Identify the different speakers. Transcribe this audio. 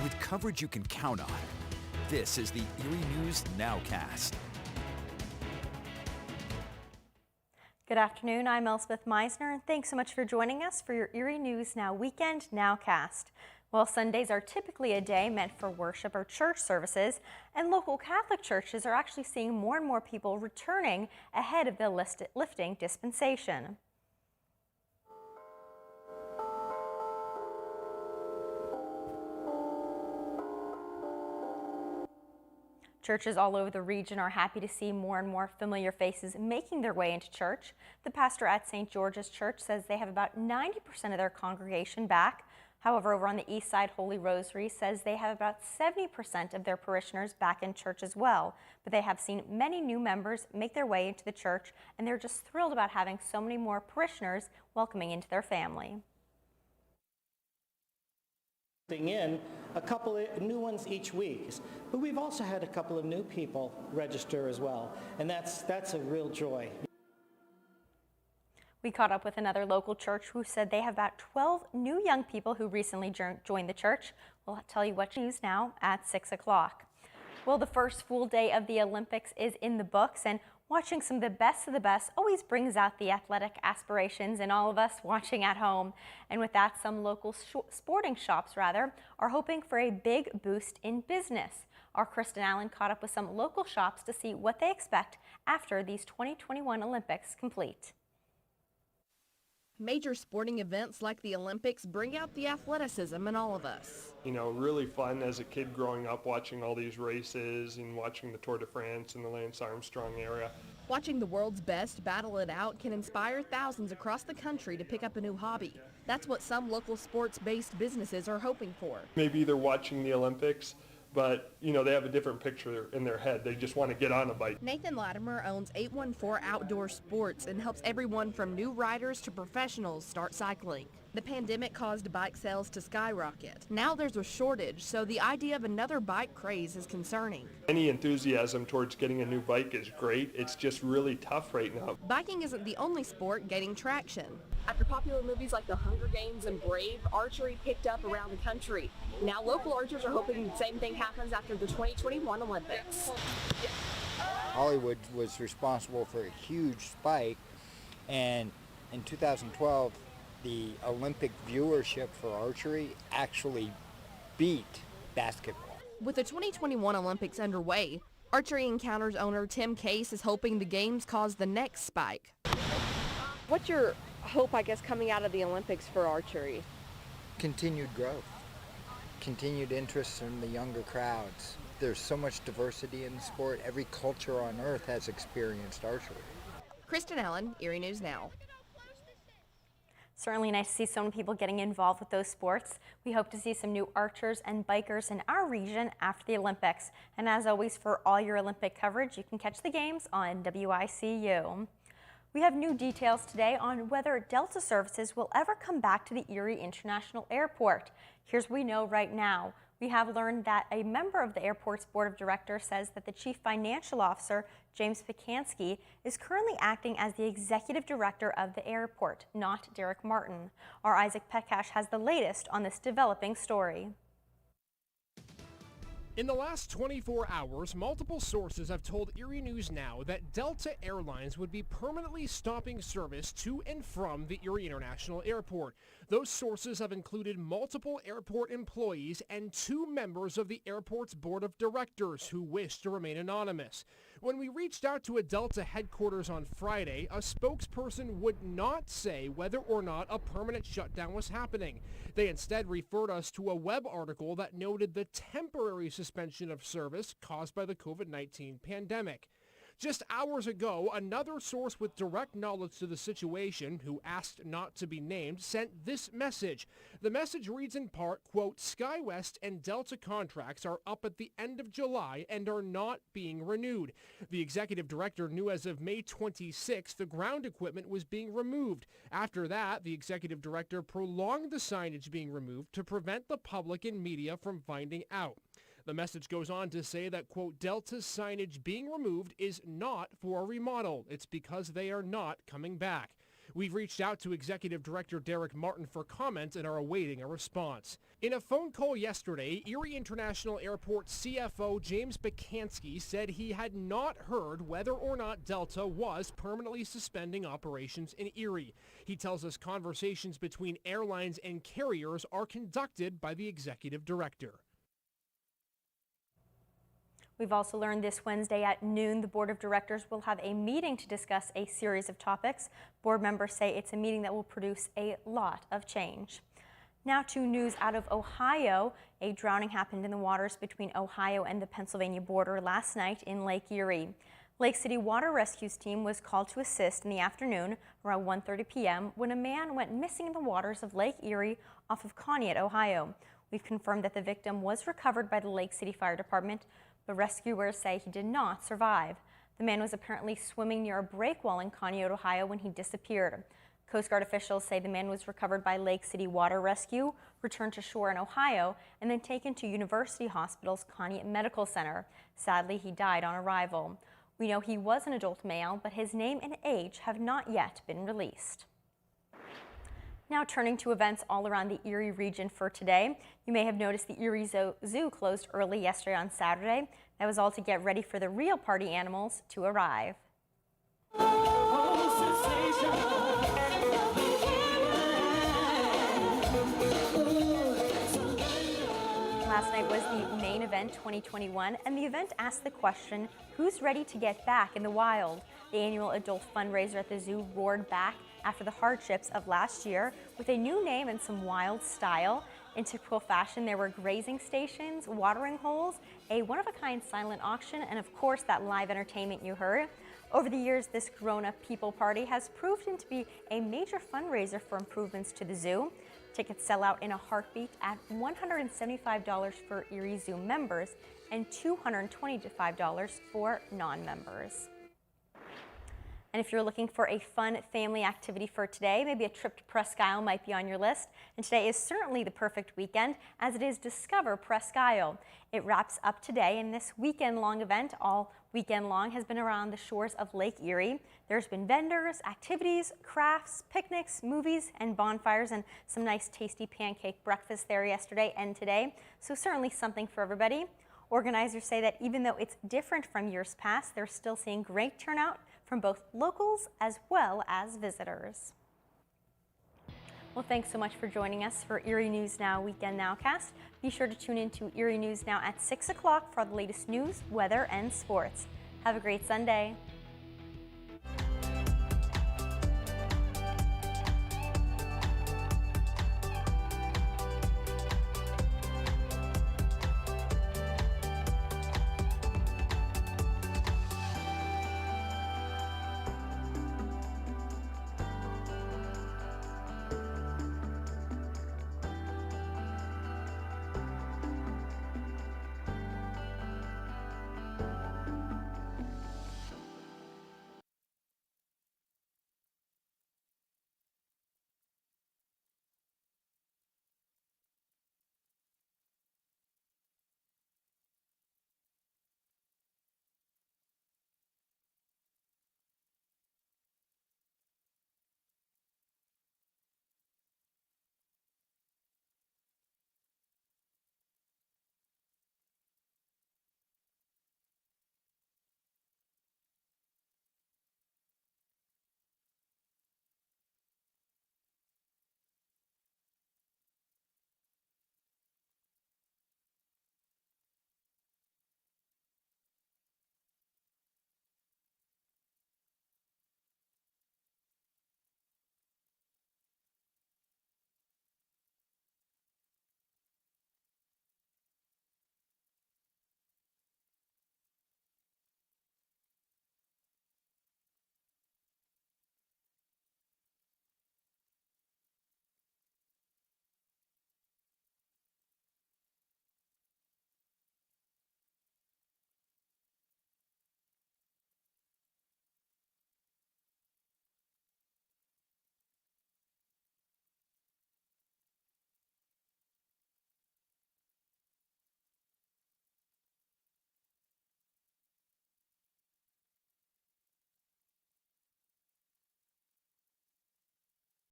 Speaker 1: with coverage you can count on. This is the Erie News Nowcast.
Speaker 2: Good afternoon, I'm Elspeth Meisner, and thanks so much for joining us for your Erie News Now Weekend Nowcast. Well, Sundays are typically a day meant for worship or church services, and local Catholic churches are actually seeing more and more people returning ahead of the lifting dispensation. Churches all over the region are happy to see more and more familiar faces making their way into church. The pastor at St. George's Church says they have about 90% of their congregation back. However, over on the east side, Holy Rosary says they have about 70% of their parishioners back in church as well. But they have seen many new members make their way into the church, and they're just thrilled about having so many more parishioners welcoming into their family.
Speaker 3: In a couple of new ones each week, but we've also had a couple of new people register as well, and that's a real joy.
Speaker 2: We caught up with another local church who said they have about 12 new young people who recently joined the church. We'll tell you what news now at 6 o'clock. Well, the first full day of the Olympics is in the books, and watching some of the best always brings out the athletic aspirations in all of us watching at home. And with that, some local sporting shops are hoping for a big boost in business. Our Kristen Allen caught up with some local shops to see what they expect after these 2021 Olympics complete.
Speaker 4: Major sporting events like the Olympics bring out the athleticism in all of us.
Speaker 5: You know, really fun as a kid growing up watching all these races and watching the Tour de France and the Lance Armstrong era.
Speaker 4: Watching the world's best battle it out can inspire thousands across the country to pick up a new hobby. That's what some local sports-based businesses are hoping for.
Speaker 5: Maybe they're watching the Olympics, but, you know, they have a different picture in their head. They just want to get on a bike.
Speaker 4: Nathan Latimer owns 814 Outdoor Sports and helps everyone from new riders to professionals start cycling. The pandemic caused bike sales to skyrocket. Now there's a shortage, so the idea of another bike craze is concerning.
Speaker 5: Any enthusiasm towards getting a new bike is great. It's just really tough right now.
Speaker 4: Biking isn't the only sport gaining traction. After popular movies like The Hunger Games and Brave, archery picked up around the country. Now local archers are hoping the same thing happens after the 2021 Olympics.
Speaker 6: Hollywood was responsible for a huge spike, and in 2012, the Olympic viewership for archery actually beat basketball.
Speaker 4: With the 2021 Olympics underway, Archery Encounters owner Tim Case is hoping the games cause the next spike. What's your hope, I guess, coming out of the Olympics for archery?
Speaker 6: Continued growth, continued interest in the younger crowds. There's so much diversity in the sport. Every culture on earth has experienced archery.
Speaker 4: Kristen Allen, Erie News Now.
Speaker 2: Certainly nice to see so many people getting involved with those sports. We hope to see some new archers and bikers in our region after the Olympics. And as always, for all your Olympic coverage, you can catch the games on WICU. We have new details today on whether Delta services will ever come back to the Erie International Airport. Here's what we know right now. We have learned that a member of the airport's board of directors says that the chief financial officer, James Pikansky, is currently acting as the executive director of the airport, not Derek Martin. Our Isaac Petcash has the latest on this developing story.
Speaker 7: In the last 24 hours, multiple sources have told Erie News Now that Delta Airlines would be permanently stopping service to and from the Erie International Airport. Those sources have included multiple airport employees and 2 members of the airport's board of directors who wish to remain anonymous. When we reached out to a Delta headquarters on Friday, a spokesperson would not say whether or not a permanent shutdown was happening. They instead referred us to a web article that noted the temporary suspension of service caused by the COVID-19 pandemic. Just hours ago, another source with direct knowledge to the situation, who asked not to be named, sent this message. The message reads in part, quote, SkyWest and Delta contracts are up at the end of July and are not being renewed. The executive director knew as of May 26th the ground equipment was being removed. After that, the executive director prolonged the signage being removed to prevent the public and media from finding out. The message goes on to say that, quote, Delta's signage being removed is not for a remodel. It's because they are not coming back. We've reached out to Executive Director Derek Martin for comment and are awaiting a response. In a phone call yesterday, Erie International Airport CFO James Bakansky said he had not heard whether or not Delta was permanently suspending operations in Erie. He tells us conversations between airlines and carriers are conducted by the executive director.
Speaker 2: We've also learned this Wednesday at noon the Board of Directors will have a meeting to discuss a series of topics. Board members say it's a meeting that will produce a lot of change. Now to news out of Ohio. A drowning happened in the waters between Ohio and the Pennsylvania border last night in Lake Erie. Lake City Water Rescue's team was called to assist in the afternoon around 1:30 p.m. when a man went missing in the waters of Lake Erie off of Conneaut, Ohio. We've confirmed that the victim was recovered by the Lake City Fire Department, but rescuers say he did not survive. The man was apparently swimming near a breakwall in Conneaut, Ohio when he disappeared. Coast Guard officials say the man was recovered by Lake City Water Rescue, returned to shore in Ohio, and then taken to University Hospital's Conneaut Medical Center. Sadly, he died on arrival. We know he was an adult male, but his name and age have not yet been released. Now turning to events all around the Erie region for today. You may have noticed the Erie Zoo closed early yesterday on Saturday. That was all to get ready for the real party animals to arrive. Last night was the main event 2021, and the event asked the question, who's ready to get back in the wild? The annual adult fundraiser at the zoo roared back after the hardships of last year with a new name and some wild style. In typical fashion, there were grazing stations, watering holes, a one-of-a-kind silent auction, and of course that live entertainment you heard. Over the years, this grown-up people party has proven to be a major fundraiser for improvements to the zoo. Tickets sell out in a heartbeat at $175 for Erie Zoo members and $225 for non-members. And if you're looking for a fun family activity for today, maybe a trip to Presque Isle might be on your list. And today is certainly the perfect weekend, as it is Discover Presque Isle. It wraps up today, and this weekend-long event all weekend long has been around the shores of Lake Erie. There's been vendors, activities, crafts, picnics, movies, and bonfires, and some nice tasty pancake breakfast there yesterday and today. So certainly something for everybody. Organizers say that even though it's different from years past, they're still seeing great turnout from both locals as well as visitors. Well, thanks so much for joining us for Erie News Now Weekend Nowcast. Be sure to tune in to Erie News Now at 6 o'clock for the latest news, weather, and sports. Have a great Sunday.